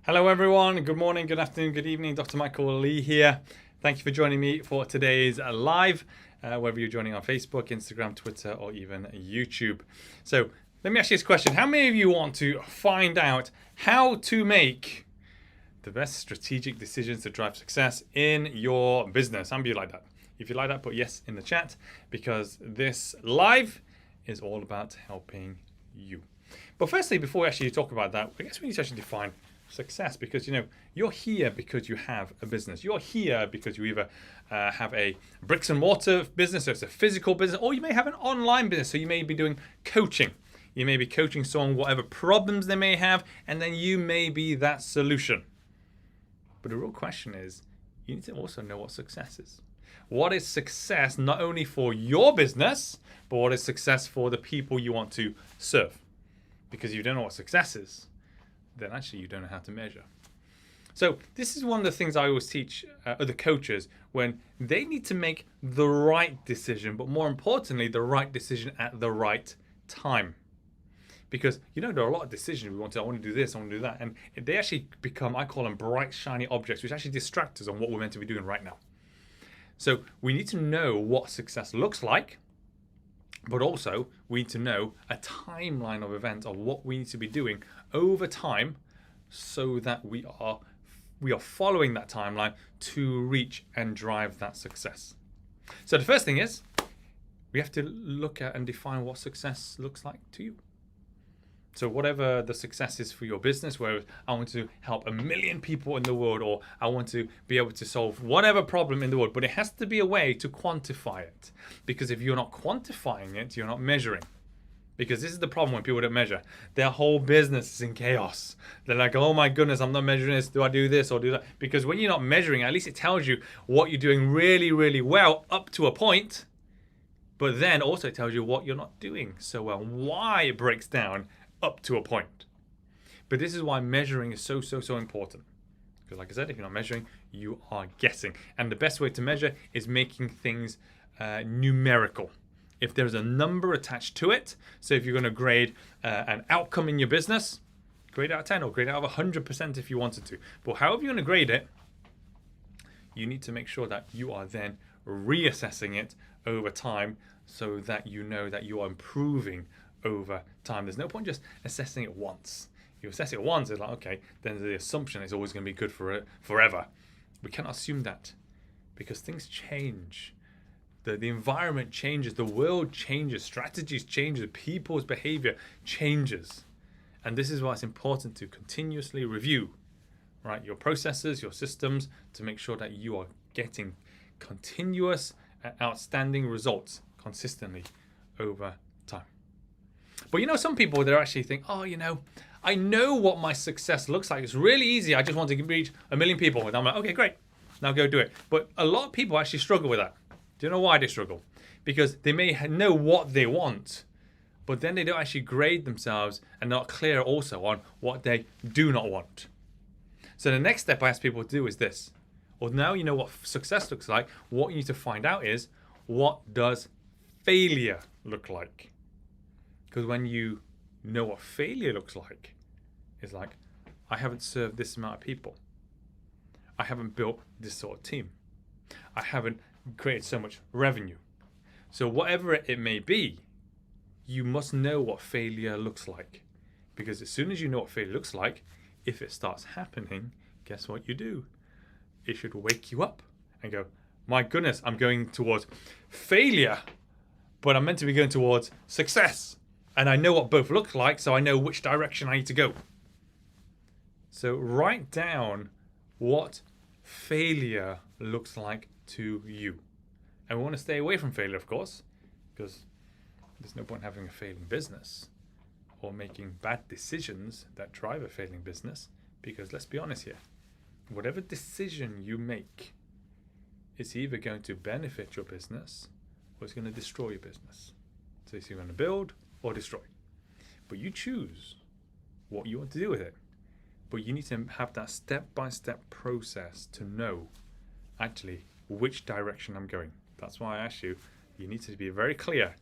Hello everyone, good morning, good afternoon, good evening. Dr. Michael Lee here. Thank you for joining me for today's live, whether you're joining on Facebook, Instagram, Twitter, or even YouTube. So let me ask you this question. How many of you want to find out how to make the best strategic decisions to drive success in your business? How many of you like that? If you like that, put yes in the chat, because this live is all about helping you. But firstly, before we actually talk about that, I guess we need to actually define success, because you're here because you have a business. You're here because you either have a bricks and mortar business, so it's a physical business, or you may have an online business, so you may be doing coaching. You may be coaching someone whatever problems they may have, and then you may be that solution. But the real question is, you need to also know what success is. What is success not only for your business, but what is success for the people you want to serve? Because if you don't know what success is, then actually you don't know how to measure. So this is one of the things I always teach other coaches, when they need to make the right decision, but more importantly, the right decision at the right time. Because there are a lot of decisions. I want to do this, I want to do that. And they actually become, I call them bright, shiny objects, which actually distract us on what we're meant to be doing right now. So we need to know what success looks like, but also we need to know a timeline of events of what we need to be doing over time, so that we are following that timeline to reach and drive that success. So the first thing is, we have to look at and define what success looks like to you. So whatever the success is for your business, where I want to help 1 million people in the world, or I want to be able to solve whatever problem in the world, but it has to be a way to quantify it. Because if you're not quantifying it, you're not measuring. Because this is the problem when people don't measure. Their whole business is in chaos. They're like, oh my goodness, I'm not measuring this. Do I do this or do that? Because when you're not measuring, at least it tells you what you're doing really, really well up to a point. But then also it tells you what you're not doing so well, why it breaks down up to a point. But this is why measuring is so important. Because like I said, if you're not measuring, you are guessing. And the best way to measure is making things numerical. If there's a number attached to it, so if you're going to grade an outcome in your business, grade out of 10 or grade out of 100% if you wanted to. But however you're going to grade it, you need to make sure that you are then reassessing it over time, so that you know that you are improving over time. There's no point just assessing it once. You assess it once, it's like, okay, then the assumption is always going to be good for it forever. We cannot assume that, because things change. The environment changes, the world changes, strategies change, people's behavior changes. And this is why it's important to continuously review, right, your processes, your systems, to make sure that you are getting continuous, outstanding results consistently over time. But some people, they actually think, I know what my success looks like. It's really easy. I just want to reach 1 million people. And I'm like, okay, great. Now go do it. But a lot of people actually struggle with that. Do you know why they struggle? Because they may know what they want, but then they don't actually grade themselves and not clear also on what they do not want. So the next step I ask people to do is this. Well, now you know what success looks like. What you need to find out is, what does failure look like? Because when you know what failure looks like, it's like, I haven't served this amount of people. I haven't built this sort of team. I haven't created so much revenue. So whatever it may be, you must know what failure looks like. Because as soon as you know what failure looks like, if it starts happening, guess what you do? It should wake you up and go, my goodness, I'm going towards failure, but I'm meant to be going towards success. And I know what both look like, so I know which direction I need to go. So write down what failure looks like to you. And we want to stay away from failure, of course, because there's no point having a failing business or making bad decisions that drive a failing business. Because let's be honest here, whatever decision you make, it's either going to benefit your business or it's going to destroy your business. So it's either going to build or destroy. But you choose what you want to do with it. But you need to have that step-by-step process to know actually which direction I'm going. That's why I asked you, you need to be very clear.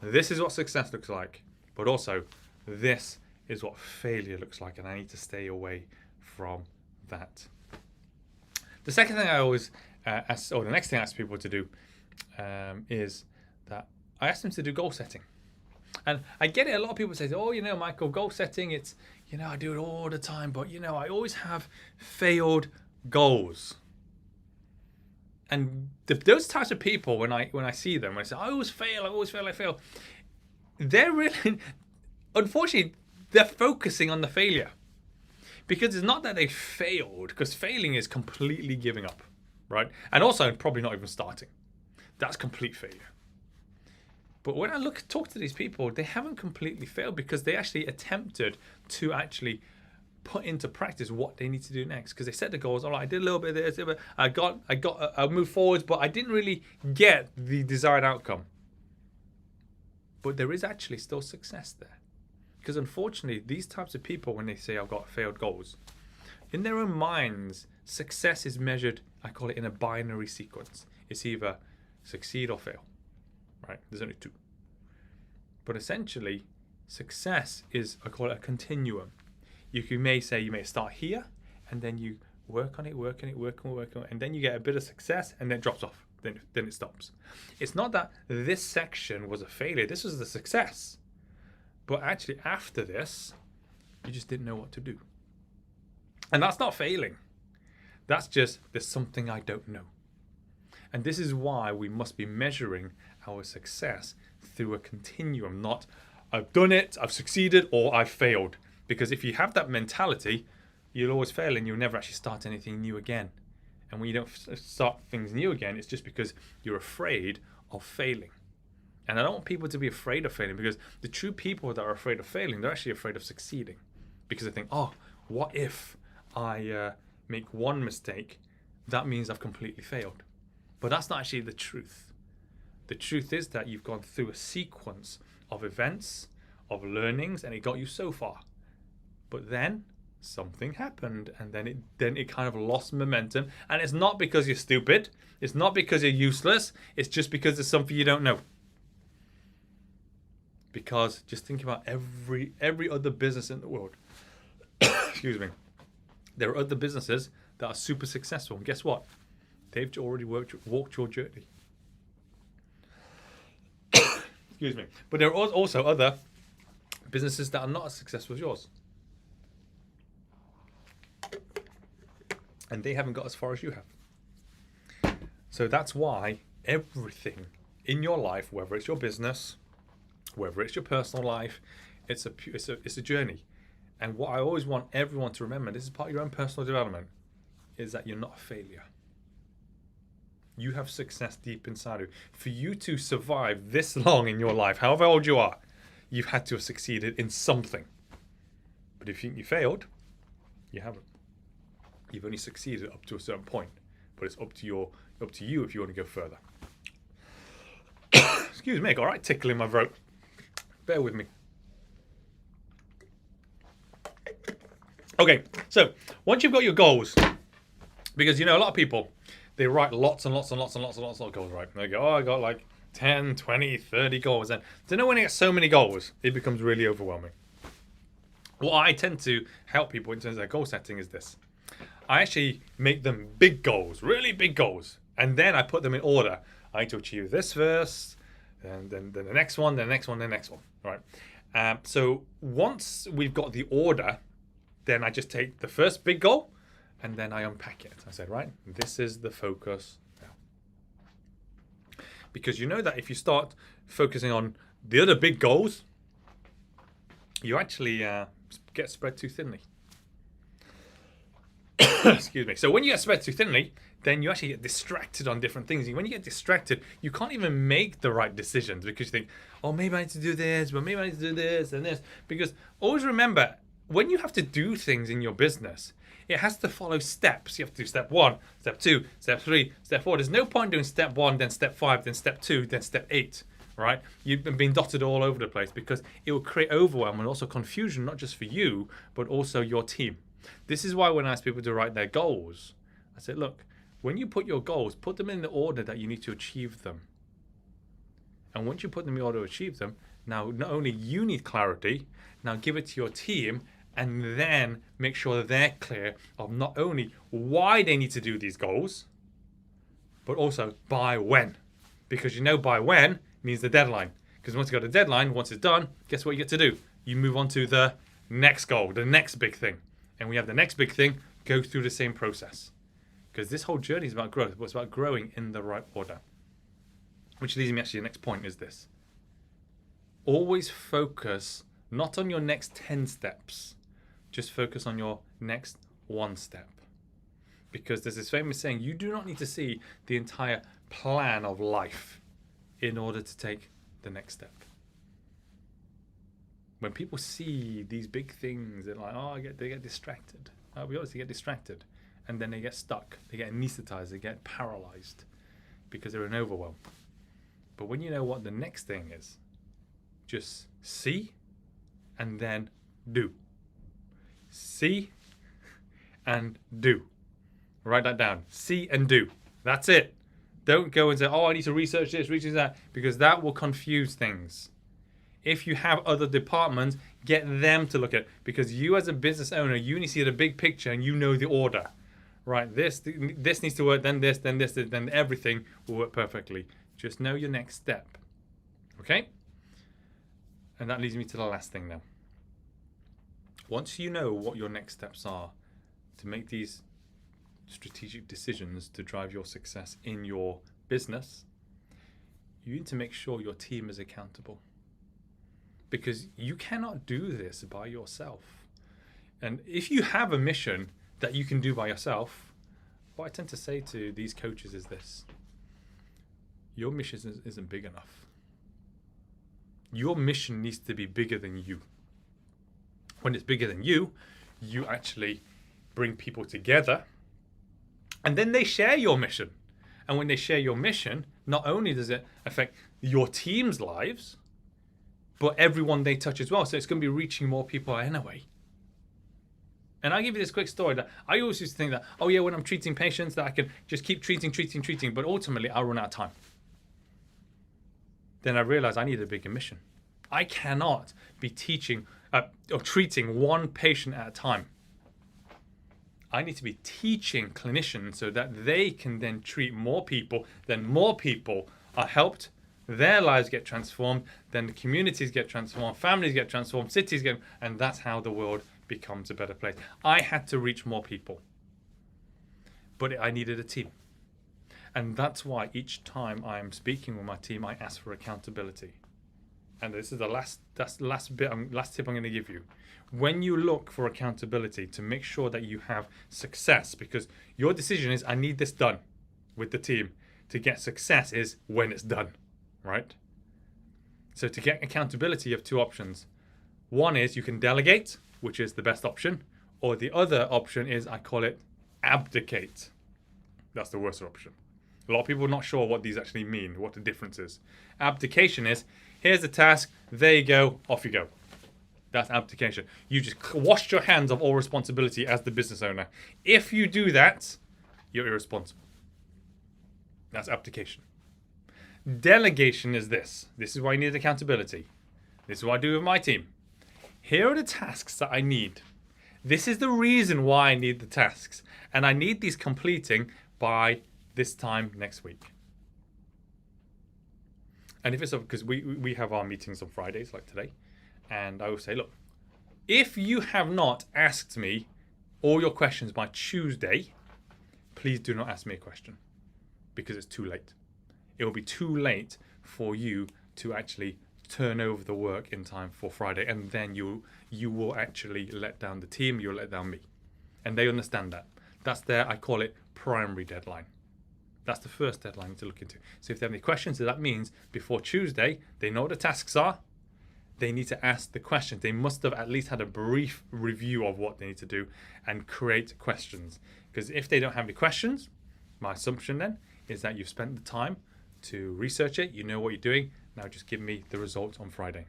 This is what success looks like, but also this is what failure looks like, and I need to stay away from that. The second thing I always ask, or the next thing I ask people to do, is that I ask them to do goal setting. And I get it, a lot of people say, oh, Michael, goal setting, it's, I do it all the time, but, I always have failed goals. And those types of people, when I see them, when I say, I always fail, they're really, unfortunately, they're focusing on the failure. Because it's not that they failed, because failing is completely giving up, right? And also probably not even starting. That's complete failure. But when I talk to these people, they haven't completely failed because they actually attempted to actually put into practice what they need to do next. Because they set the goals. All right, I did a little bit of this. I moved forwards, but I didn't really get the desired outcome. But there is actually still success there. Because unfortunately, these types of people, when they say I've got failed goals, in their own minds, success is measured, I call it in a binary sequence. It's either succeed or fail. Right? There's only two. But essentially, success is, I call it a continuum. You may start here, and then you work on it, and then you get a bit of success, and then it drops off. Then it stops. It's not that this section was a failure. This was the success. But actually, after this, you just didn't know what to do. And that's not failing. That's just, there's something I don't know. And this is why we must be measuring our success through a continuum, not I've done it, I've succeeded, or I've failed. Because if you have that mentality, you'll always fail and you'll never actually start anything new again. And when you don't start things new again, it's just because you're afraid of failing. And I don't want people to be afraid of failing, because the true people that are afraid of failing, they're actually afraid of succeeding. Because they think, oh, what if I make one mistake? That means I've completely failed. But that's not actually the truth. The truth is that you've gone through a sequence of events, of learnings, and it got you so far. But then something happened, and then it kind of lost momentum. And it's not because you're stupid. It's not because you're useless. It's just because there's something you don't know. Because just think about every other business in the world. Excuse me. There are other businesses that are super successful. And guess what? They've already walked your journey. Excuse me. But there are also other businesses that are not as successful as yours. And they haven't got as far as you have. So that's why everything in your life, whether it's your business, whether it's your personal life, it's a journey. And what I always want everyone to remember, this is part of your own personal development, is that you're not a failure. You have success deep inside of you. For you to survive this long in your life, however old you are, you've had to have succeeded in something. But if you think you failed, you haven't. You've only succeeded up to a certain point. But it's up to you if you want to go further. Excuse me, all right, tickle in my throat. Bear with me. Okay, so once you've got your goals, because a lot of people, they write lots and lots of goals, right? And they go, I got like 10, 20, 30 goals. And when you get so many goals, it becomes really overwhelming. What I tend to help people in terms of their goal setting is this. I actually make them big goals, really big goals. And then I put them in order. I need to achieve this first, and then the next one, the next one, the next one, right? So once we've got the order, then I just take the first big goal, and then I unpack it. I said, right, this is the focus now. Because you know that if you start focusing on the other big goals, you actually get spread too thinly. Excuse me. So when you get spread too thinly, then you actually get distracted on different things. When you get distracted, you can't even make the right decisions because you think, oh, maybe I need to do this, but maybe I need to do this and this. Because always remember, when you have to do things in your business, it has to follow steps. You have to do step 1, step 2, step 3, step 4. There's no point doing step 1, then step 5, then step 2, then step 8, right? You've been dotted all over the place because it will create overwhelm and also confusion, not just for you, but also your team. This is why when I ask people to write their goals, I say, look, when you put your goals, put them in the order that you need to achieve them. And once you put them in order to achieve them, now not only you need clarity, now give it to your team and then make sure that they're clear of not only why they need to do these goals, but also by when. Because you know by when means the deadline. Because once you've got a deadline, once it's done, guess what you get to do? You move on to the next goal, the next big thing. And we have the next big thing, go through the same process. Because this whole journey is about growth, but it's about growing in the right order. Which leads me actually to the next point is this. Always focus not on your next 10 steps, just focus on your next one step. Because there's this famous saying, you do not need to see the entire plan of life in order to take the next step. When people see these big things, they're like, oh, they get distracted. We obviously get distracted. And then they get stuck. They get anesthetized. They get paralyzed because they're in overwhelm. But when you know what the next thing is, just see and then do. See and do. Write that down. See and do. That's it. Don't go and say, oh, I need to research this, research that, because that will confuse things. If you have other departments, get them to look at it. Because you as a business owner, you need to see the big picture and you know the order. Right, this needs to work, then this, then everything will work perfectly. Just know your next step. Okay? And that leads me to the last thing now. Once you know what your next steps are to make these strategic decisions to drive your success in your business, you need to make sure your team is accountable. Because you cannot do this by yourself. And if you have a mission that you can do by yourself, what I tend to say to these coaches is this. Your mission isn't big enough. Your mission needs to be bigger than you. When it's bigger than you, you actually bring people together and then they share your mission. And when they share your mission, not only does it affect your team's lives, but everyone they touch as well. So it's going to be reaching more people anyway. And I'll give you this quick story that I always used to think that, oh yeah, when I'm treating patients that I can just keep treating, but ultimately I'll run out of time. Then I realized I need a bigger mission. I cannot be teaching or treating one patient at a time. I need to be teaching clinicians so that they can then treat more people, then more people are helped, their lives get transformed, then the communities get transformed, families get transformed, cities get, and that's how the world becomes a better place. I had to reach more people, but I needed a team. And that's why each time I'm speaking with my team, I ask for accountability. And this is the last tip I'm going to give you. When you look for accountability, to make sure that you have success, because your decision is, I need this done with the team. To get success is when it's done, right? So to get accountability, you have two options. One is you can delegate, which is the best option, or the other option is, I call it abdicate. That's the worst option. A lot of people are not sure what these actually mean, what the difference is. Abdication is, here's the task, there you go, off you go. That's abdication. You just washed your hands of all responsibility as the business owner. If you do that, you're irresponsible. That's abdication. Delegation is this. This is why I need accountability. This is what I do with my team. Here are the tasks that I need. This is the reason why I need the tasks. And I need these completing by this time next week. And if it's because we have our meetings on Fridays like today, and I will say, look, if you have not asked me all your questions by Tuesday, please do not ask me a question, because it's too late. It will be too late for you to actually turn over the work in time for Friday, and then you will actually let down the team, you'll let down me. And they understand that. That's their, I call it, primary deadline. That's the first deadline to look into. So if they have any questions, that means before Tuesday, they know what the tasks are. They need to ask the questions. They must have at least had a brief review of what they need to do and create questions. Because if they don't have any questions, my assumption then is that you've spent the time to research it. You know what you're doing. Now just give me the results on Friday.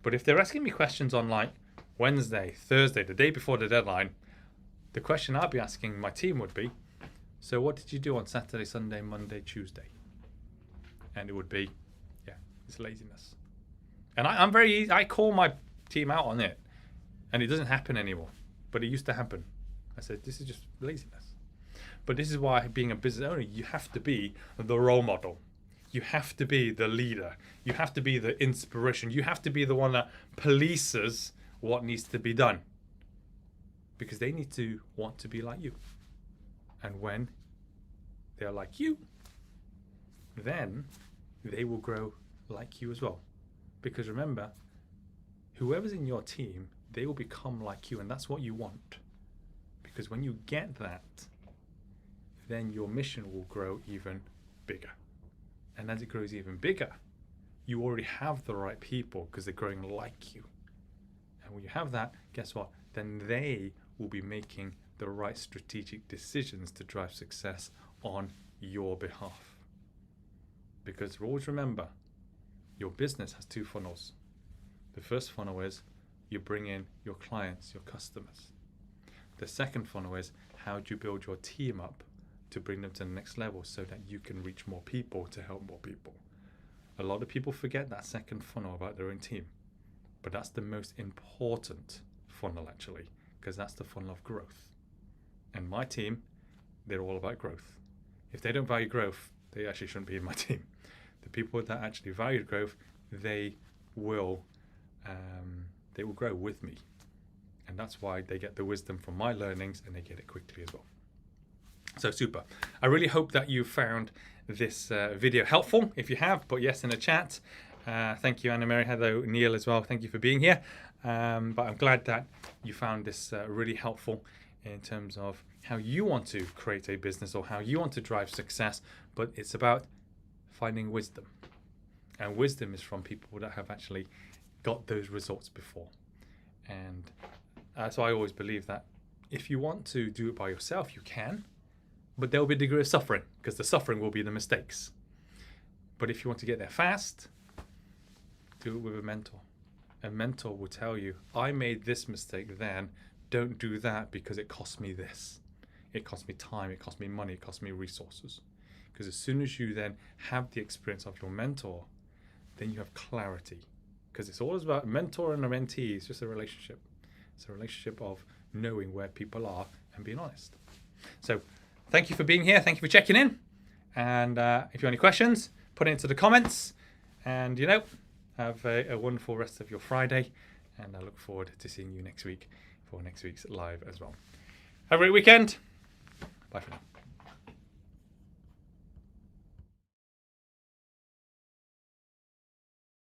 But if they're asking me questions on like Wednesday, Thursday, the day before the deadline, the question I'd be asking my team would be, so what did you do on Saturday, Sunday, Monday, Tuesday? And it would be, yeah, it's laziness. And I call my team out on it. And it doesn't happen anymore, but it used to happen. I said, this is just laziness. But this is why being a business owner, you have to be the role model. You have to be the leader. You have to be the inspiration. You have to be the one that polices what needs to be done. Because they need to want to be like you. And when they're like you, then they will grow like you as well. Because remember, whoever's in your team, they will become like you, and that's what you want. Because when you get that, then your mission will grow even bigger. And as it grows even bigger, you already have the right people because they're growing like you. And when you have that, guess what? Then they will be making the right strategic decisions to drive success on your behalf. Because always remember, your business has two funnels. The first funnel is you bring in your clients, your customers. The second funnel is how do you build your team up to bring them to the next level so that you can reach more people to help more people. A lot of people forget that second funnel about their own team, but that's the most important funnel actually, because that's the funnel of growth. And my team, they're all about growth. If they don't value growth, they actually shouldn't be in my team. The people that actually value growth, they will grow with me. And that's why they get the wisdom from my learnings and they get it quickly as well. So super. I really hope that you found this video helpful. If you have, put yes in the chat. Thank you, Anna Mary, hello, Neil as well. Thank you for being here. But I'm glad that you found this really helpful in terms of how you want to create a business or how you want to drive success. But it's about finding wisdom. And wisdom is from people that have actually got those results before. And so I always believe that if you want to do it by yourself, you can. But there will be a degree of suffering because the suffering will be the mistakes. But if you want to get there fast, do it with a mentor. A mentor will tell you, I made this mistake then, don't do that because it cost me this. It cost me time, it cost me money, it cost me resources. Because as soon as you then have the experience of your mentor, then you have clarity. Because it's always about mentor and a mentee, it's just a relationship. It's a relationship of knowing where people are and being honest. So thank you for being here. Thank you for checking in. And if you have any questions, put it into the comments. And, have a wonderful rest of your Friday. And I look forward to seeing you next week for next week's live as well. Have a great weekend. Bye for now.